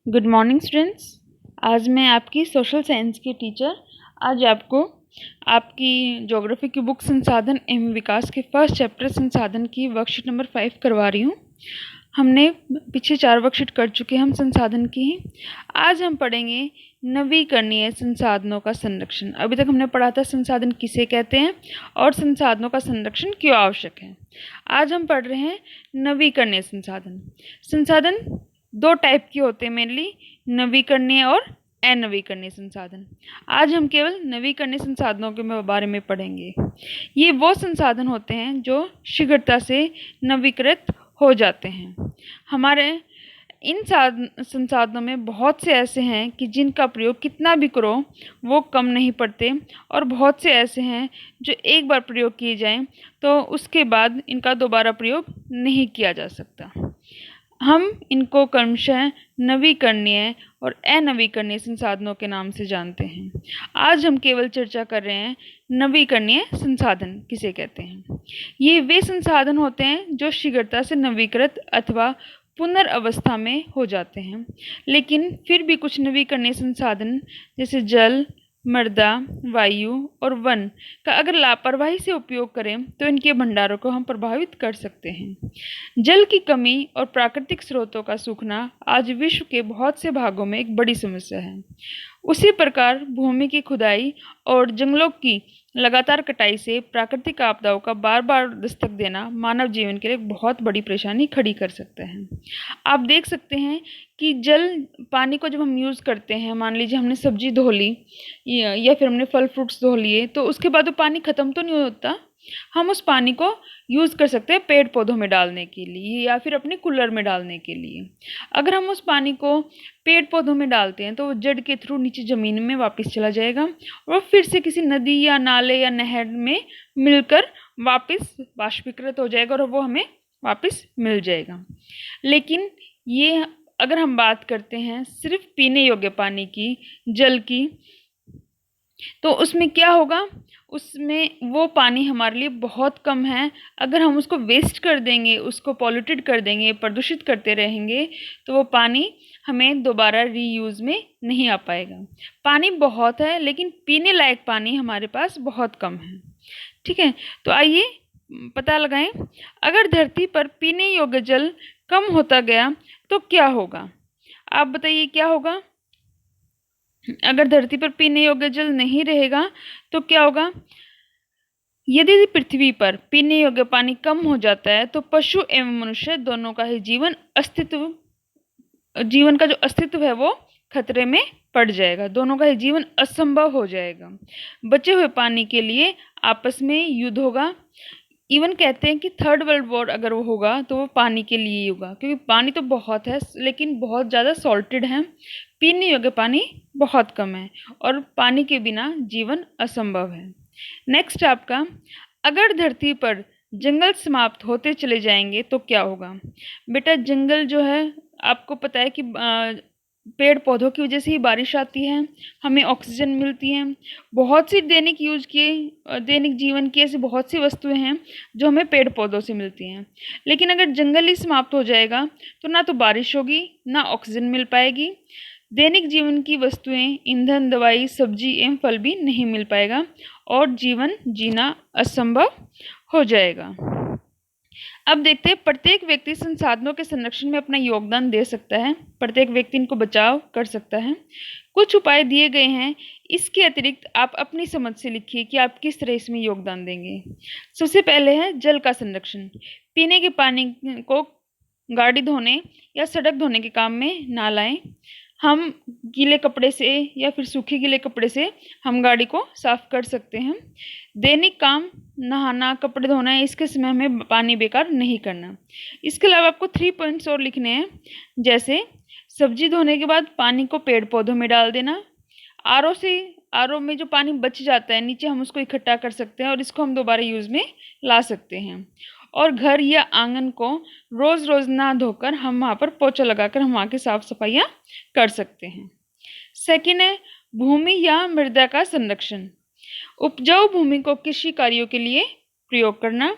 Good morning students. आज मैं आपकी सोशल साइंस की टीचर आज आपको आपकी ज्योग्राफी की बुक संसाधन एवं विकास के फर्स्ट चैप्टर संसाधन की वर्कशीट नंबर 5 करवा रही हूँ। हमने पीछे 4 वर्कशीट कर चुके हैं हम संसाधन की ही। आज हम पढ़ेंगे नवीकरणीय संसाधनों का संरक्षण। अभी तक हमने पढ़ा था संसाधन किसे कहते हैं और संसाधनों का संरक्षण क्यों आवश्यक है। आज हम पढ़ रहे हैं नवीकरणीय संसाधन। संसाधन दो टाइप के होते हैं मेनली, नवीकरणीय और अनवीकरणीय संसाधन। आज हम केवल नवीकरणीय संसाधनों के बारे में पढ़ेंगे। ये वो संसाधन होते हैं जो शीघ्रता से नवीकृत हो जाते हैं। हमारे इन संसाधनों में बहुत से ऐसे हैं कि जिनका प्रयोग कितना भी करो वो कम नहीं पड़ते, और बहुत से ऐसे हैं जो एक बार प्रयोग किए जाएं तो उसके बाद इनका दोबारा प्रयोग नहीं किया जा सकता। हम इनको क्रमशः नवीकरणीय और अनवीकरणीय संसाधनों के नाम से जानते हैं। आज हम केवल चर्चा कर रहे हैं नवीकरणीय संसाधन किसे कहते हैं। ये वे संसाधन होते हैं जो शीघ्रता से नवीकृत अथवा पुनर्अवस्था में हो जाते हैं, लेकिन फिर भी कुछ नवीकरणीय संसाधन जैसे जल, मृदा, वायु और वन का अगर लापरवाही से उपयोग करें तो इनके भंडारों को हम प्रभावित कर सकते हैं। जल की कमी और प्राकृतिक स्रोतों का सूखना आज विश्व के बहुत से भागों में एक बड़ी समस्या है। उसी प्रकार भूमि की खुदाई और जंगलों की लगातार कटाई से प्राकृतिक आपदाओं का बार बार दस्तक देना मानव जीवन के लिए एक बहुत बड़ी परेशानी खड़ी कर सकता है। आप देख सकते हैं कि जल पानी को जब हम यूज़ करते हैं, मान लीजिए हमने सब्जी धो ली या फिर हमने फल फ्रूट्स धो लिए, तो उसके बाद वो पानी ख़त्म तो नहीं होता। हम उस पानी को यूज़ कर सकते हैं पेड़ पौधों में डालने के लिए या फिर अपने कूलर में डालने के लिए। अगर हम उस पानी को पेड़ पौधों में डालते हैं तो वो जड़ के थ्रू नीचे ज़मीन में वापस चला जाएगा और फिर से किसी नदी या नाले या नहर में मिलकर वापस वाष्पीकृत हो जाएगा और वो हमें वापस मिल जाएगा। लेकिन ये अगर हम बात करते हैं सिर्फ पीने योग्य पानी की, जल की, तो उसमें क्या होगा, उसमें वो पानी हमारे लिए बहुत कम है। अगर हम उसको वेस्ट कर देंगे, उसको पॉल्यूटेड कर देंगे, प्रदूषित करते रहेंगे, तो वो पानी हमें दोबारा रीयूज़ में नहीं आ पाएगा। पानी बहुत है लेकिन पीने लायक पानी हमारे पास बहुत कम है। ठीक है, तो आइए पता लगाएं, अगर धरती पर पीने योग्य जल कम होता गया तो क्या होगा। आप बताइए क्या होगा। अगर धरती पर पीने योग्य जल नहीं रहेगा तो क्या होगा। यदि पृथ्वी पर पीने योग्य पानी कम हो जाता है तो पशु एवं मनुष्य दोनों का ही जीवन का जो अस्तित्व है वो खतरे में पड़ जाएगा। दोनों का ही जीवन असंभव हो जाएगा। बचे हुए पानी के लिए आपस में युद्ध होगा। इवन कहते हैं कि थर्ड वर्ल्ड वॉर अगर वो होगा तो वो पानी के लिए ही होगा, क्योंकि पानी तो बहुत है लेकिन बहुत ज़्यादा सॉल्टेड है, पीने योग्य पानी बहुत कम है और पानी के बिना जीवन असंभव है। नेक्स्ट आपका, अगर धरती पर जंगल समाप्त होते चले जाएंगे तो क्या होगा। बेटा जंगल जो है, आपको पता है कि पेड़ पौधों की वजह से ही बारिश आती है, हमें ऑक्सीजन मिलती है। बहुत सी दैनिक जीवन की ऐसी बहुत सी वस्तुएं हैं जो हमें पेड़ पौधों से मिलती हैं। लेकिन अगर जंगल ही समाप्त हो जाएगा तो ना तो बारिश होगी, ना ऑक्सीजन मिल पाएगी। दैनिक जीवन की वस्तुएं, ईंधन, दवाई, सब्जी एवं फल भी नहीं मिल पाएगा और जीवन जीना असंभव हो जाएगा। अब देखते हैं, प्रत्येक व्यक्ति संसाधनों के संरक्षण में अपना योगदान दे सकता है। प्रत्येक व्यक्ति इनको बचाव कर सकता है। कुछ उपाय दिए गए हैं, इसके अतिरिक्त आप अपनी समझ से लिखिए कि आप किस तरह इसमें योगदान देंगे। सबसे पहले है जल का संरक्षण। पीने के पानी को गाड़ी धोने या सड़क धोने के काम में ना लाएं। हम गीले कपड़े से या फिर सूखे गीले कपड़े से हम गाड़ी को साफ कर सकते हैं। दैनिक काम नहाना, कपड़े धोना है, इसके समय हमें पानी बेकार नहीं करना। इसके अलावा आपको 3 पॉइंट्स और लिखने हैं, जैसे सब्जी धोने के बाद पानी को पेड़ पौधों में डाल देना। आरओ में जो पानी बच जाता है नीचे, हम उसको इकट्ठा कर सकते हैं और इसको हम दोबारा यूज़ में ला सकते हैं। और घर या आंगन को रोज़ रोज़ ना धोकर हम वहाँ पर पोछा लगाकर हम वहाँ की साफ सफाइयाँ कर सकते हैं। सेकेंड है भूमि या मृदा का संरक्षण। उपजाऊ भूमि को कृषि कार्यों के लिए प्रयोग करना।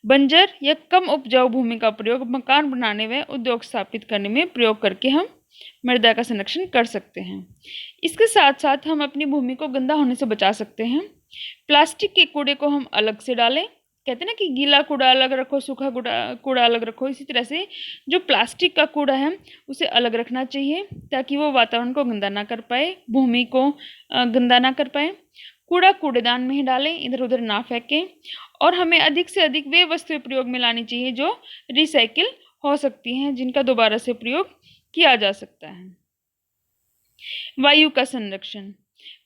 बंजर या कम उपजाऊ भूमि का प्रयोग मकान बनाने व उद्योग स्थापित करने में प्रयोग करके हम मृदा का संरक्षण कर सकते हैं। इसके साथ साथ हम अपनी भूमि को गंदा होने से बचा सकते हैं। प्लास्टिक के कूड़े को हम अलग से डालें। कहते हैं ना कि गीला कूड़ा अलग रखो, सूखा कूड़ा अलग रखो। इसी तरह से जो प्लास्टिक का कूड़ा है उसे अलग रखना चाहिए ताकि वो वातावरण को गंदा ना कर पाए, भूमि को गंदा ना कर पाए। कूड़ा कूड़ेदान में ही डालें, इधर उधर ना फेंकें। और हमें अधिक से अधिक वे वस्तुएं प्रयोग में लानी चाहिए जो रिसाइकिल हो सकती हैं, जिनका दोबारा से प्रयोग किया जा सकता है। वायु का संरक्षण।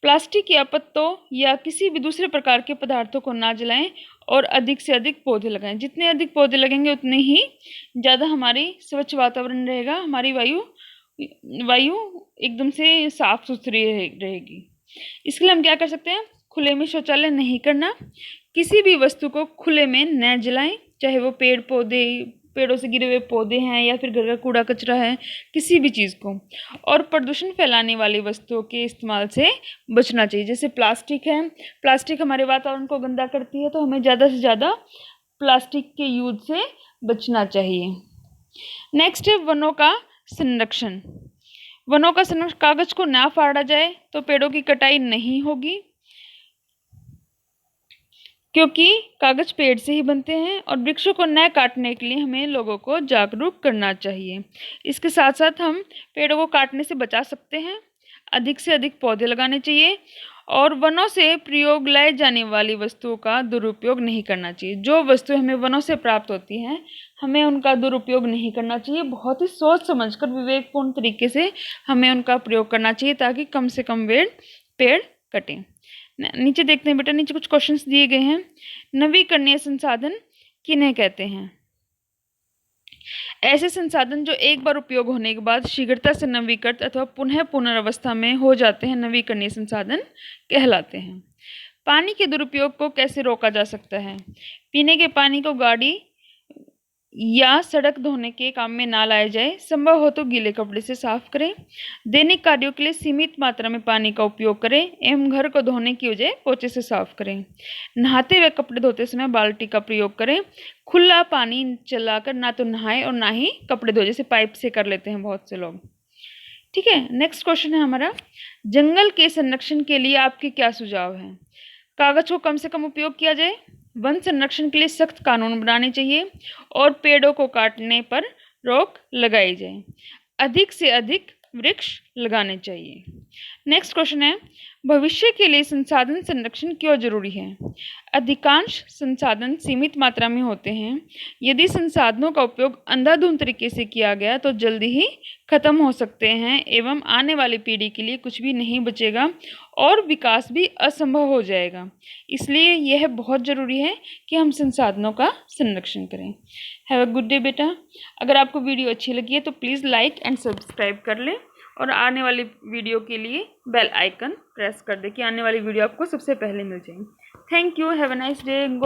प्लास्टिक या पत्तों या किसी भी दूसरे प्रकार के पदार्थों को ना जलाएं और अधिक से अधिक पौधे लगाएं। जितने अधिक पौधे लगेंगे उतने ही ज़्यादा हमारी स्वच्छ वातावरण रहेगा, हमारी वायु एकदम से साफ सुथरी रहेगी। इसके लिए हम क्या कर सकते हैं? खुले में शौचालय नहीं करना, किसी भी वस्तु को खुले में न जलाएं, चाहे वो पेड़ों से गिरे हुए पौधे हैं या फिर घर का कूड़ा कचरा है, किसी भी चीज़ को। और प्रदूषण फैलाने वाली वस्तुओं के इस्तेमाल से बचना चाहिए। जैसे प्लास्टिक है, प्लास्टिक हमारे वातावरण को गंदा करती है, तो हमें ज़्यादा से ज़्यादा प्लास्टिक के यूज से बचना चाहिए। नेक्स्ट है वनों का संरक्षण। वनों का संरक्षण, कागज को ना फाड़ा जाए तो पेड़ों की कटाई नहीं होगी, क्योंकि कागज पेड़ से ही बनते हैं। और वृक्षों को न काटने के लिए हमें लोगों को जागरूक करना चाहिए। इसके साथ साथ हम पेड़ों को काटने से बचा सकते हैं, अधिक से अधिक पौधे लगाने चाहिए और वनों से प्रयोग लाए जाने वाली वस्तुओं का दुरुपयोग नहीं करना चाहिए। जो वस्तुएं हमें वनों से प्राप्त होती हैं, हमें उनका दुरुपयोग नहीं करना चाहिए। बहुत ही सोच समझकर विवेकपूर्ण तरीके से हमें उनका प्रयोग करना चाहिए ताकि कम से कम पेड़ कटें। नीचे देखते हैं बेटा, नीचे कुछ क्वेश्चंस दिए गए हैं। नवीकरणीय संसाधन किन्हें कहते हैं? ऐसे संसाधन जो एक बार उपयोग होने के बाद शीघ्रता से नवीकृत अथवा पुनः पुनर्वस्था में हो जाते हैं, नवीकरणीय संसाधन कहलाते हैं। पानी के दुरुपयोग को कैसे रोका जा सकता है? पीने के पानी को गाड़ी या सड़क धोने के काम में ना लाया जाए, संभव हो तो गीले कपड़े से साफ करें। दैनिक कार्यों के लिए सीमित मात्रा में पानी का उपयोग करें एवं घर को धोने की बजाय पोछे से साफ करें। नहाते हुए कपड़े धोते समय बाल्टी का प्रयोग करें। खुला पानी चलाकर ना तो नहाएं और ना ही कपड़े धोए, जैसे पाइप से कर लेते हैं बहुत से लोग। ठीक है, नेक्स्ट क्वेश्चन है हमारा, जंगल के संरक्षण के लिए आपके क्या सुझाव हैं? कागज को कम से कम उपयोग किया जाए, वन संरक्षण के लिए सख्त कानून बनाने चाहिए और पेड़ों को काटने पर रोक लगाई जाए। अधिक से अधिक वृक्ष लगाने चाहिए। नेक्स्ट क्वेश्चन है, भविष्य के लिए संसाधन संरक्षण क्यों जरूरी है? अधिकांश संसाधन सीमित मात्रा में होते हैं। यदि संसाधनों का उपयोग अंधाधुंध तरीके से किया गया तो जल्दी ही खत्म हो सकते हैं एवं आने वाली पीढ़ी के लिए कुछ भी नहीं बचेगा और विकास भी असंभव हो जाएगा। इसलिए यह बहुत ज़रूरी है कि हम संसाधनों का संरक्षण करें। हैव अ गुड डे बेटा। अगर आपको वीडियो अच्छी लगी है तो प्लीज़ लाइक एंड सब्सक्राइब कर लें और आने वाली वीडियो के लिए बेल आइकन प्रेस कर दें कि आने वाली वीडियो आपको सबसे पहले मिल जाए। Thank you, have a nice day.